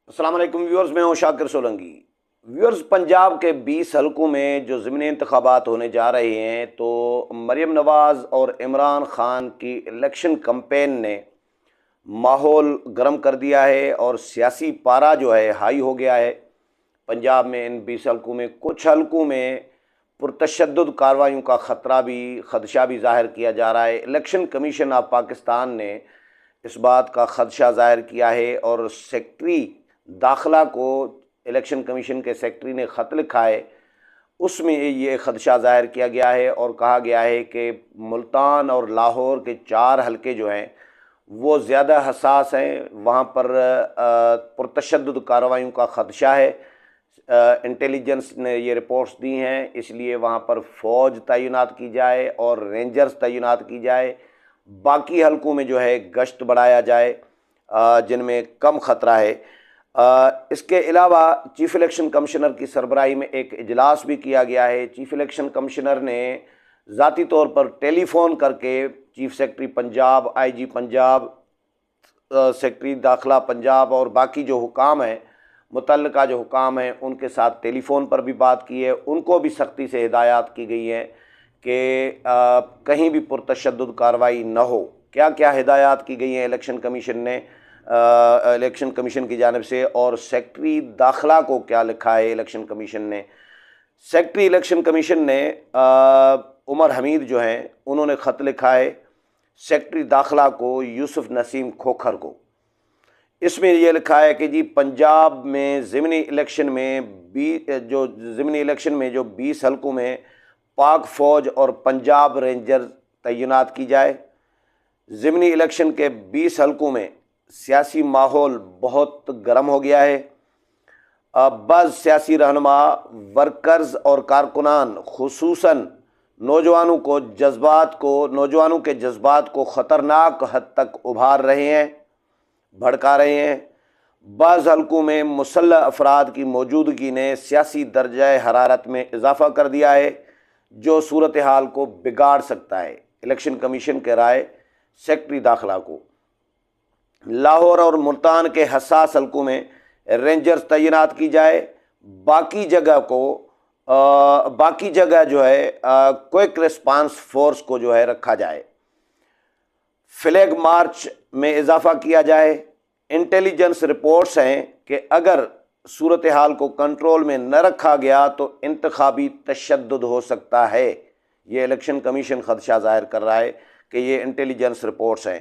السلام علیکم ویورز، میں ہوں شاکر سولنگی۔ ویورز، پنجاب کے 20 حلقوں میں جو ضمنی انتخابات ہونے جا رہے ہیں تو مریم نواز اور عمران خان کی الیکشن کمپین نے ماحول گرم کر دیا ہے اور سیاسی پارا جو ہے ہائی ہو گیا ہے۔ پنجاب میں ان 20 حلقوں میں کچھ حلقوں میں پرتشدد کارروائیوں کا خدشہ بھی ظاہر کیا جا رہا ہے۔ الیکشن کمیشن آف پاکستان نے اس بات کا خدشہ ظاہر کیا ہے اور سیکٹری داخلہ کو الیکشن کمیشن کے سیکٹری نے خط لکھا ہے، اس میں یہ خدشہ ظاہر کیا گیا ہے اور کہا گیا ہے کہ ملتان اور لاہور کے 4 حلقے جو ہیں وہ زیادہ حساس ہیں، وہاں پر پرتشدد کارروائیوں کا خدشہ ہے۔ انٹیلیجنس نے یہ رپورٹس دی ہیں، اس لیے وہاں پر فوج تعینات کی جائے اور رینجرز تعینات کی جائے۔ باقی حلقوں میں جو ہے گشت بڑھایا جائے جن میں کم خطرہ ہے۔ اس کے علاوہ چیف الیکشن کمشنر کی سربراہی میں ایک اجلاس بھی کیا گیا ہے۔ چیف الیکشن کمشنر نے ذاتی طور پر ٹیلی فون کر کے چیف سیکرٹری پنجاب، آئی جی پنجاب، سیکرٹری داخلہ پنجاب اور باقی جو حکام ہیں، متعلقہ جو حکام ہیں، ان کے ساتھ ٹیلی فون پر بھی بات کی ہے۔ ان کو بھی سختی سے ہدایات کی گئی ہیں کہ کہیں بھی پرتشدد کارروائی نہ ہو۔ کیا کیا ہدایات کی گئی ہیں الیکشن کمیشن کی جانب سے، اور سیکرٹری داخلہ کو کیا لکھا ہے الیکشن کمیشن نے؟ سیکرٹری الیکشن کمیشن نے عمر حمید جو ہیں انہوں نے خط لکھا ہے سیکرٹری داخلہ کو یوسف نسیم کھوکھر کو۔ اس میں یہ لکھا ہے کہ جی پنجاب میں ضمنی الیکشن میں جو 20 حلقوں میں پاک فوج اور پنجاب رینجر تعینات کی جائے۔ ضمنی الیکشن کے 20 حلقوں میں سیاسی ماحول بہت گرم ہو گیا ہے۔ بعض سیاسی رہنما، ورکرز اور کارکنان خصوصاً نوجوانوں کے جذبات کو خطرناک حد تک ابھار رہے ہیں، بھڑکا رہے ہیں۔ بعض حلقوں میں مسلح افراد کی موجودگی نے سیاسی درجہ حرارت میں اضافہ کر دیا ہے جو صورتحال کو بگاڑ سکتا ہے۔ الیکشن کمیشن کے رائے سیکرٹری داخلہ کو لاہور اور ملتان کے حساس حلقوں میں رینجرز تعینات کی جائے۔ باقی جگہ جو ہے کوئک ریسپانس فورس کو جو ہے رکھا جائے۔ فلیگ مارچ میں اضافہ کیا جائے۔ انٹیلیجنس رپورٹس ہیں کہ اگر صورتحال کو کنٹرول میں نہ رکھا گیا تو انتخابی تشدد ہو سکتا ہے۔ یہ الیکشن کمیشن خدشہ ظاہر کر رہا ہے کہ یہ انٹیلیجنس رپورٹس ہیں۔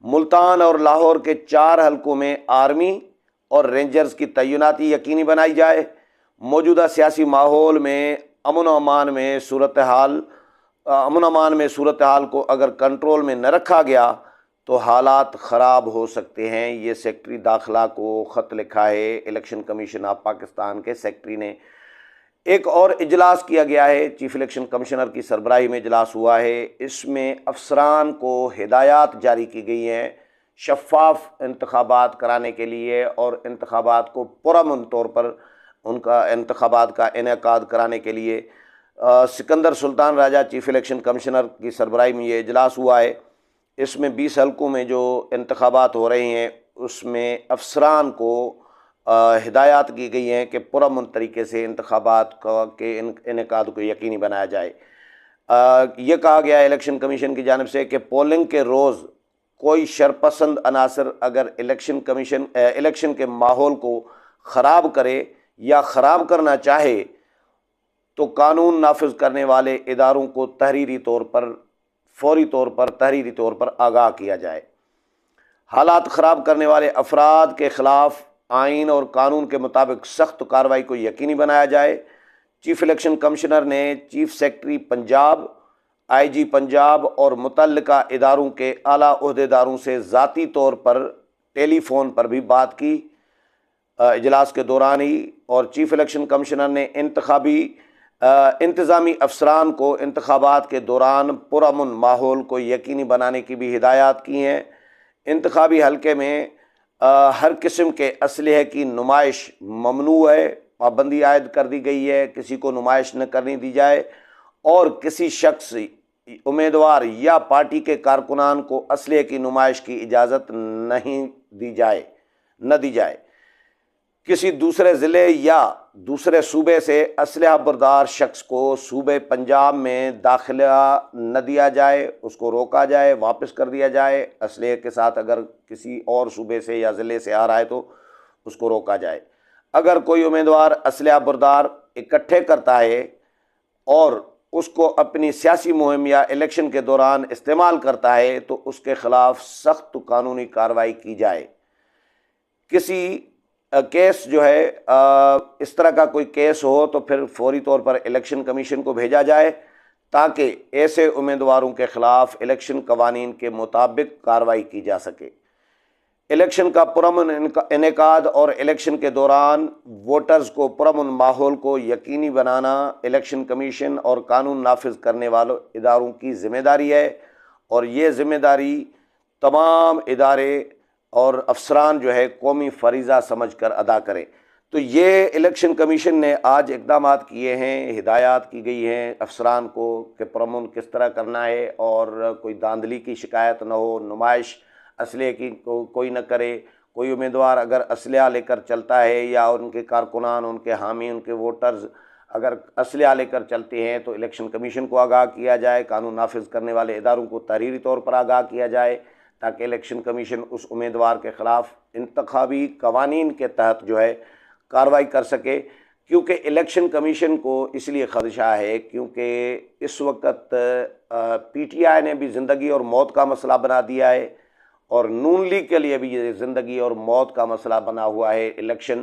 ملتان اور لاہور کے 4 حلقوں میں آرمی اور رینجرز کی تعیناتی یقینی بنائی جائے۔ موجودہ سیاسی ماحول میں امن و امان میں صورتحال کو اگر کنٹرول میں نہ رکھا گیا تو حالات خراب ہو سکتے ہیں۔ یہ سیکرٹری داخلہ کو خط لکھا ہے الیکشن کمیشن آف پاکستان کے سیکرٹری نے۔ ایک اور اجلاس کیا گیا ہے، چیف الیکشن کمشنر کی سربراہی میں اجلاس ہوا ہے۔ اس میں افسران کو ہدایات جاری کی گئی ہیں شفاف انتخابات کرانے کے لیے اور انتخابات کو پرامن طور پر انتخابات کا انعقاد کرانے کے لیے۔ سکندر سلطان راجہ چیف الیکشن کمشنر کی سربراہی میں یہ اجلاس ہوا ہے۔ اس میں 20 حلقوں میں جو انتخابات ہو رہے ہیں اس میں افسران کو ہدایات کی گئی ہیں کہ پرامن طریقے سے انتخابات کے انعقاد کو یقینی بنایا جائے۔ یہ کہا گیا ہے الیکشن کمیشن کی جانب سے کہ پولنگ کے روز کوئی شرپسند عناصر اگر الیکشن کے ماحول کو خراب کرے یا خراب کرنا چاہے تو قانون نافذ کرنے والے اداروں کو فوری طور پر آگاہ کیا جائے۔ حالات خراب کرنے والے افراد کے خلاف آئین اور قانون کے مطابق سخت کارروائی کو یقینی بنایا جائے۔ چیف الیکشن کمشنر نے چیف سیکرٹری پنجاب، آئی جی پنجاب اور متعلقہ اداروں کے اعلیٰ عہدیداروں سے ذاتی طور پر ٹیلی فون پر بھی بات کی اجلاس کے دوران ہی، اور چیف الیکشن کمشنر نے انتظامی افسران کو انتخابات کے دوران پرامن ماحول کو یقینی بنانے کی بھی ہدایات کی ہیں۔ انتخابی حلقے میں ہر قسم کے اسلحے کی نمائش ممنوع ہے، پابندی عائد کر دی گئی ہے، کسی کو نمائش نہ کرنی دی جائے اور کسی شخص، امیدوار یا پارٹی کے کارکنان کو اسلحے کی نمائش کی اجازت نہ دی جائے۔ کسی دوسرے ضلع یا دوسرے صوبے سے اسلحہ بردار شخص کو صوبے پنجاب میں داخلہ نہ دیا جائے، اس کو روکا جائے، واپس کر دیا جائے۔ اسلحے کے ساتھ اگر کسی اور صوبے سے یا ضلع سے آ رہا ہے تو اس کو روکا جائے۔ اگر کوئی امیدوار اسلحہ بردار اکٹھے کرتا ہے اور اس کو اپنی سیاسی مہم یا الیکشن کے دوران استعمال کرتا ہے تو اس کے خلاف سخت قانونی کارروائی کی جائے۔ کسی کیس جو ہے اس طرح کا کوئی کیس ہو تو پھر فوری طور پر الیکشن کمیشن کو بھیجا جائے تاکہ ایسے امیدواروں کے خلاف الیکشن قوانین کے مطابق کارروائی کی جا سکے۔ الیکشن کا پرامن انعقاد اور الیکشن کے دوران ووٹرز کو پرامن ماحول کو یقینی بنانا الیکشن کمیشن اور قانون نافذ کرنے والوں اداروں کی ذمہ داری ہے، اور یہ ذمہ داری تمام ادارے اور افسران جو ہے قومی فریضہ سمجھ کر ادا کریں۔ تو یہ الیکشن کمیشن نے آج اقدامات کیے ہیں، ہدایات کی گئی ہیں افسران کو کہ پرامن کس طرح کرنا ہے اور کوئی دھاندلی کی شکایت نہ ہو، نمائش اسلحے کی کوئی نہ کرے۔ کوئی امیدوار اگر اسلحہ لے کر چلتا ہے یا ان کے کارکنان، ان کے حامی، ان کے ووٹرز اگر اسلحہ لے کر چلتے ہیں تو الیکشن کمیشن کو آگاہ کیا جائے، قانون نافذ کرنے والے اداروں کو تحریری طور پر آگاہ کیا جائے تاکہ الیکشن کمیشن اس امیدوار کے خلاف انتخابی قوانین کے تحت جو ہے کارروائی کر سکے۔ کیونکہ الیکشن کمیشن کو اس لیے خدشہ ہے کیونکہ اس وقت پی ٹی آئی نے بھی زندگی اور موت کا مسئلہ بنا دیا ہے، اور نون لیگ کے لیے بھی یہ زندگی اور موت کا مسئلہ بنا ہوا ہے الیکشن،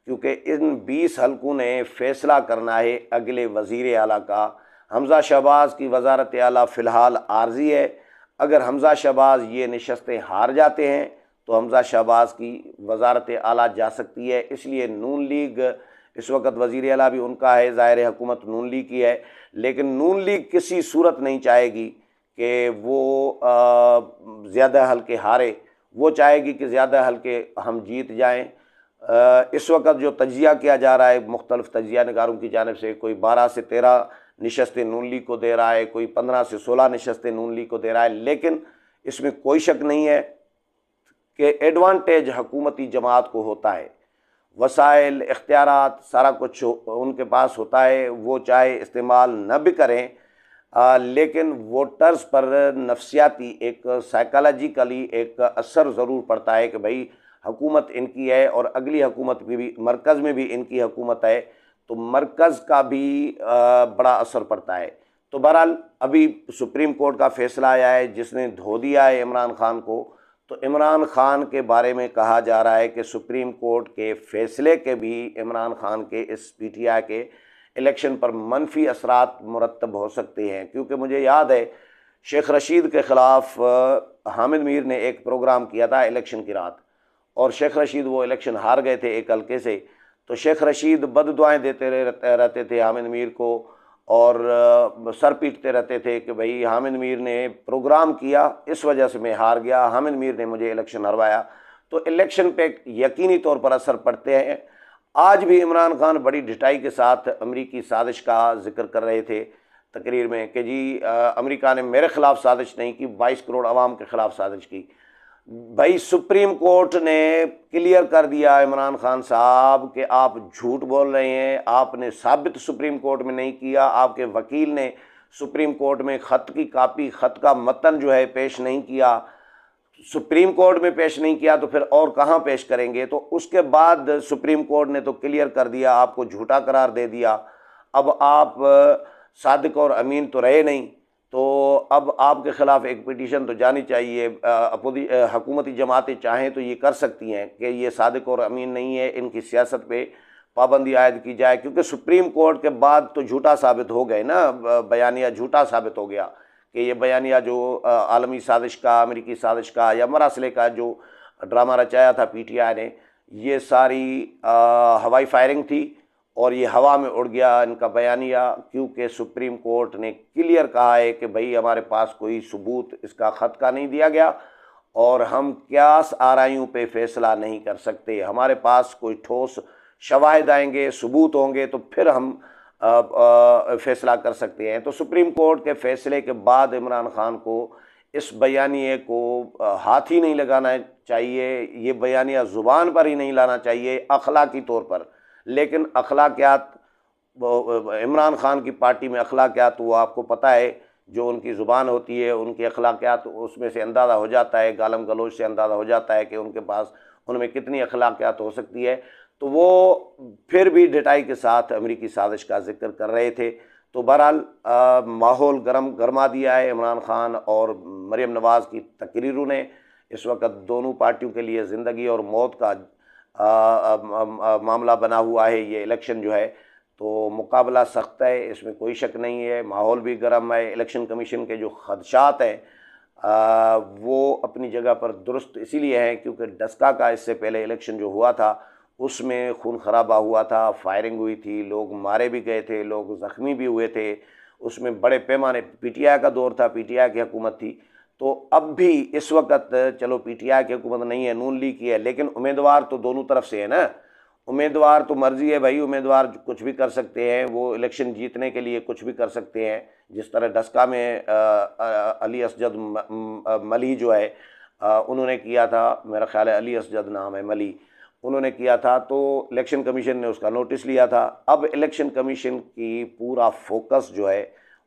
کیونکہ ان 20 حلقوں نے فیصلہ کرنا ہے اگلے وزیر اعلیٰ کا۔ حمزہ شہباز کی وزارت اعلیٰ فی الحال عارضی ہے، اگر حمزہ شہباز یہ نشستیں ہار جاتے ہیں تو حمزہ شہباز کی وزارت اعلیٰ جا سکتی ہے۔ اس لیے نون لیگ اس وقت وزیر اعلیٰ بھی ان کا ہے، ظاہر حکومت نون لیگ کی ہے، لیکن نون لیگ کسی صورت نہیں چاہے گی کہ وہ زیادہ حلقے ہارے، وہ چاہے گی کہ زیادہ حلقے ہم جیت جائیں۔ اس وقت جو تجزیہ کیا جا رہا ہے مختلف تجزیہ نگاروں کی جانب سے، کوئی 12 سے 13 نشستیں نون لیگ کو دے رہا ہے، کوئی 15 سے 16 نشستیں نون لیگ کو دے رہا ہے، لیکن اس میں کوئی شک نہیں ہے کہ ایڈوانٹیج حکومتی جماعت کو ہوتا ہے، وسائل، اختیارات، سارا کچھ ان کے پاس ہوتا ہے، وہ چاہے استعمال نہ بھی کریں لیکن ووٹرز پر نفسیاتی ایک سائیکالوجیکلی ایک اثر ضرور پڑتا ہے کہ بھائی حکومت ان کی ہے اور اگلی حکومت بھی مرکز میں بھی ان کی حکومت ہے، تو مرکز کا بھی بڑا اثر پڑتا ہے۔ تو بہرحال ابھی سپریم کورٹ کا فیصلہ آیا ہے جس نے دھو دیا ہے عمران خان کو، تو عمران خان کے بارے میں کہا جا رہا ہے کہ سپریم کورٹ کے فیصلے کے بھی عمران خان کے اس پی ٹی آئی کے الیکشن پر منفی اثرات مرتب ہو سکتے ہیں، کیونکہ مجھے یاد ہے شیخ رشید کے خلاف حامد میر نے ایک پروگرام کیا تھا الیکشن کی رات، اور شیخ رشید وہ الیکشن ہار گئے تھے ایک حلقے سے، تو شیخ رشید بد دعائیں دیتے رہتے تھے حامد میر کو اور سر پیٹتے رہتے تھے کہ بھئی حامد میر نے پروگرام کیا، اس وجہ سے میں ہار گیا، حامد میر نے مجھے الیکشن ہروایا۔ تو الیکشن پہ یقینی طور پر اثر پڑتے ہیں۔ آج بھی عمران خان بڑی ڈٹائی کے ساتھ امریکی سازش کا ذکر کر رہے تھے تقریر میں کہ جی امریکہ نے میرے خلاف سازش نہیں کی، 22 کروڑ عوام کے خلاف سازش کی۔ بھائی سپریم کورٹ نے کلیئر کر دیا عمران خان صاحب کہ آپ جھوٹ بول رہے ہیں، آپ نے ثابت سپریم کورٹ میں نہیں کیا، آپ کے وکیل نے سپریم کورٹ میں خط کی کاپی، خط کا متن جو ہے پیش نہیں کیا، سپریم کورٹ میں پیش نہیں کیا تو پھر اور کہاں پیش کریں گے؟ تو اس کے بعد سپریم کورٹ نے تو کلیئر کر دیا، آپ کو جھوٹا قرار دے دیا۔ اب آپ صادق اور امین تو رہے نہیں، تو اب آپ کے خلاف ایک پٹیشن تو جانی چاہیے۔ حکومتی جماعتیں چاہیں تو یہ کر سکتی ہیں کہ یہ صادق اور امین نہیں ہے، ان کی سیاست پہ پابندی عائد کی جائے، کیونکہ سپریم کورٹ کے بعد تو جھوٹا ثابت ہو گئے نا، بیانیہ جھوٹا ثابت ہو گیا کہ یہ بیانیہ جو عالمی سازش کا، امریکی سازش کا یا مراسلے کا جو ڈرامہ رچایا تھا پی ٹی آئی نے، یہ ساری ہوائی فائرنگ تھی اور یہ ہوا میں اڑ گیا ان کا بیانیہ، کیونکہ سپریم کورٹ نے کلیئر کہا ہے کہ بھئی ہمارے پاس کوئی ثبوت اس کا خط کا نہیں دیا گیا اور ہم قیاس آرائیوں پہ فیصلہ نہیں کر سکتے، ہمارے پاس کوئی ٹھوس شواہد آئیں گے، ثبوت ہوں گے تو پھر ہم فیصلہ کر سکتے ہیں۔ تو سپریم کورٹ کے فیصلے کے بعد عمران خان کو اس بیانیے کو ہاتھ ہی نہیں لگانا چاہیے، یہ بیانیہ زبان پر ہی نہیں لانا چاہیے اخلاقی طور پر، لیکن اخلاقیات عمران خان کی پارٹی میں اخلاقیات وہ آپ کو پتہ ہے، جو ان کی زبان ہوتی ہے ان کی اخلاقیات اس میں سے اندازہ ہو جاتا ہے، گالم گلوچ سے اندازہ ہو جاتا ہے کہ ان کے پاس ان میں کتنی اخلاقیات ہو سکتی ہے۔ تو وہ پھر بھی ڈٹائی کے ساتھ امریکی سازش کا ذکر کر رہے تھے۔ تو بہرحال ماحول گرما دیا ہے عمران خان اور مریم نواز کی تقریروں نے۔ اس وقت دونوں پارٹیوں کے لیے زندگی اور موت کا معاملہ بنا ہوا ہے یہ الیکشن جو ہے، تو مقابلہ سخت ہے، اس میں کوئی شک نہیں ہے، ماحول بھی گرم ہے۔ الیکشن کمیشن کے جو خدشات ہیں وہ اپنی جگہ پر درست اسی لیے ہیں کیونکہ ڈسکا کا اس سے پہلے الیکشن جو ہوا تھا اس میں خون خرابہ ہوا تھا، فائرنگ ہوئی تھی، لوگ مارے بھی گئے تھے، لوگ زخمی بھی ہوئے تھے، اس میں بڑے پیمانے پی ٹی آئی کا دور تھا، پی ٹی آئی کی حکومت تھی۔ تو اب بھی اس وقت چلو پی ٹی آئی کی حکومت نہیں ہے، نون لیگ کی ہے، لیکن امیدوار تو دونوں طرف سے ہے نا، امیدوار تو مرضی ہے بھائی، امیدوار کچھ بھی کر سکتے ہیں، وہ الیکشن جیتنے کے لیے کچھ بھی کر سکتے ہیں۔ جس طرح ڈسکا میں علی اسجد ملی جو ہے انہوں نے کیا تھا، میرا خیال ہے علی اسجد نام ہے ملی، انہوں نے کیا تھا تو الیکشن کمیشن نے اس کا نوٹس لیا تھا۔ اب الیکشن کمیشن کی پورا فوکس جو ہے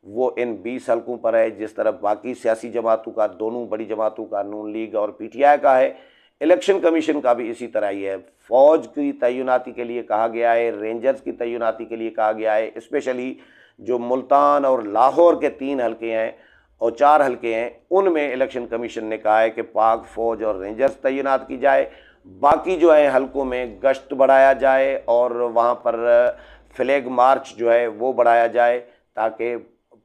وہ ان 20 حلقوں پر ہے، جس طرح باقی سیاسی جماعتوں کا، دونوں بڑی جماعتوں کا، نون لیگ اور پی ٹی آئی کا ہے، الیکشن کمیشن کا بھی اسی طرح ہی ہے۔ فوج کی تعیناتی کے لیے کہا گیا ہے، رینجرز کی تعیناتی کے لیے کہا گیا ہے، اسپیشلی جو ملتان اور لاہور کے 3 حلقے ہیں اور 4 حلقے ہیں، ان میں الیکشن کمیشن نے کہا ہے کہ پاک فوج اور رینجرز تعینات کی جائے، باقی جو ہے حلقوں میں گشت بڑھایا جائے اور وہاں پر فلیگ مارچ جو ہے وہ بڑھایا جائے تاکہ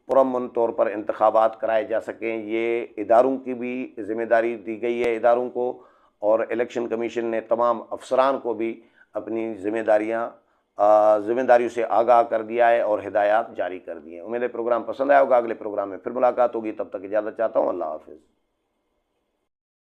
پرامن طور پر انتخابات کرائے جا سکیں۔ یہ اداروں کی بھی ذمہ داری دی گئی ہے اداروں کو، اور الیکشن کمیشن نے تمام افسران کو بھی اپنی ذمہ داریوں سے آگاہ کر دیا ہے اور ہدایات جاری کر دی ہیں۔ امید ہے پروگرام پسند آیا ہوگا، اگلے پروگرام میں پھر ملاقات ہوگی، تب تک اجازت چاہتا ہوں، اللہ حافظ۔